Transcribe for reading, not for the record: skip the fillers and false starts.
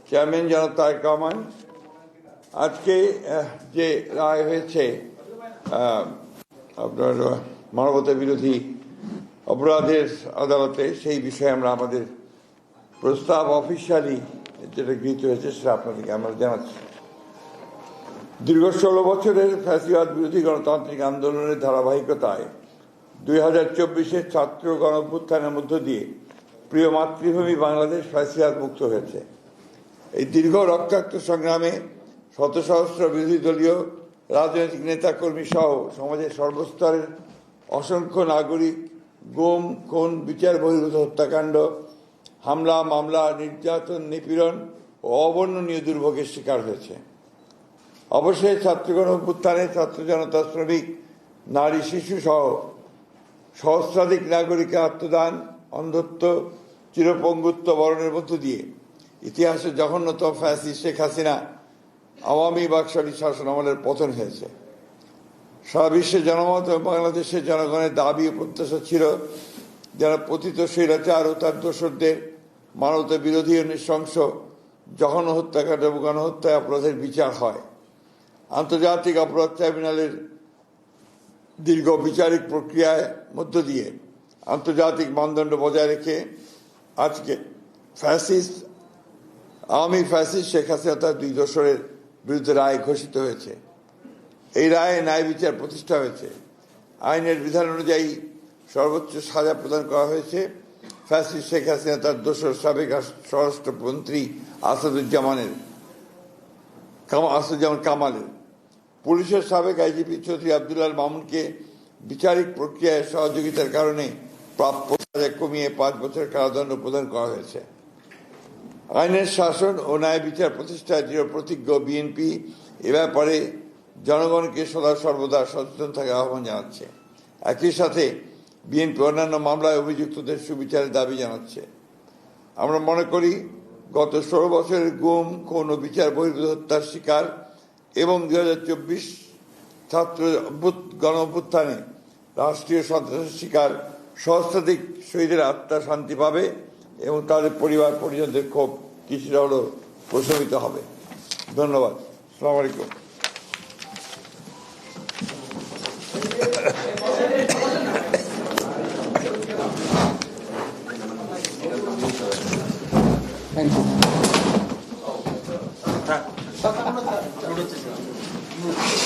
Chairman জনাব তারেক রহমান, আজকে যে রায় হয়েছে আপনার মানবতা বিরোধী অপরাধের আদালতে, সেই বিষয়ে আমরা আমাদের প্রস্তাব অফিসিয়ালি যেটা গৃহীত হয়েছে সেটা আপনাদেরকে আমরা জানাচ্ছি। দীর্ঘ 16 বছরের ফ্যাসিবাদ বিরোধী গণতান্ত্রিক আন্দোলনের ধারাবাহিকতায় 2024-এর ছাত্র গণঅভ্যুত্থানের মধ্য দিয়ে প্রিয় মাতৃভূমি বাংলাদেশ ফ্যাসিবাদ মুক্ত হয়েছে। এই দীর্ঘ রক্তাক্ত সংগ্রামে শত সহস্র বিরোধী দলীয় রাজনৈতিক নেতাকর্মী সহ সমাজের সর্বস্তরের অসংখ্য নাগরিক গুম, খুন, বিচার বহির্ভূত হত্যাকাণ্ড, হামলা, মামলা, নির্যাতন, নিপীড়ন ও অবর্ণনীয় দুর্ভোগের শিকার হয়েছে। অবশ্যই ছাত্রগণ অভ্যুত্থানে ছাত্র জনতা, শ্রমিক, নারী, শিশু সহ সহস্রাধিক নাগরিকের আত্মদান, অন্ধত্ব, চিরপঙ্গুত্ব বরণের মধ্য দিয়ে ইতিহাসে জঘন্যতম ফ্যাসিস্ট শেখ হাসিনা আওয়ামী বাকশালী শাসন আমলের পতন হয়েছে। সারা বিশ্বের জনমত এবং বাংলাদেশের জনগণের দাবি ও প্রত্যাশা ছিল যারা পতিত স্বৈরাচার ও তার দোসরদের মানবতা বিরোধী ও নৃশংস জঘন্য হত্যাকাণ্ড এবং গণহত্যায় অপরাধের বিচার হয়। আন্তর্জাতিক অপরাধ ট্রাইব্যুনালের দীর্ঘ বিচারিক প্রক্রিয়ার মধ্য দিয়ে আন্তর্জাতিক মানদণ্ড বজায় রেখে আজকে আওয়ামী ফ্যাসিস্ট শেখ হাসিনা তার 2 দোসরের বিরুদ্ধে রায় ঘোষিত হয়েছে। এই রায়ে ন্যায় বিচার প্রতিষ্ঠা হয়েছে। আইনের বিধান অনুযায়ী সর্বোচ্চ সাজা প্রদান করা হয়েছে ফ্যাসিস্ট শেখ হাসিনা তার দোসর সাবেক স্বরাষ্ট্রমন্ত্রী আসাদুজ্জামান কামালের। পুলিশের সাবেক আইজিপি চৌধুরী আব্দুল্লাহ মামুনকে বিচারিক প্রক্রিয়ায় সহযোগিতার কারণে প্রাপ্য সাজা কমিয়ে 5 বছরের কারাদণ্ড প্রদান করা হয়েছে। আইনের শাসন ও ন্যায় বিচার প্রতিষ্ঠায় দৃঢ় প্রতিজ্ঞ বিএনপি এ ব্যাপারে জনগণকে সদা সর্বদা সচেতন থাকার আহ্বান জানাচ্ছে। একই সাথে বিএনপি অন্যান্য মামলায় অভিযুক্তদের সুবিচারের দাবি জানাচ্ছে। আমরা মনে করি গত 16 বছরের গুম, খুন ও বিচার বহির্ভূত হত্যার শিকার এবং 2024 ছাত্র গণ অভ্যুত্থানে রাষ্ট্রীয় সন্ত্রাসের শিকার সহস্রাধিক শহীদের আত্মা শান্তি পাবে এবং তাদের পরিবার পরিজনদের ক্ষোভ কিছুটা হলেও প্রশমিত হবে। ধন্যবাদ। আসসালামু আলাইকুম। Thank you.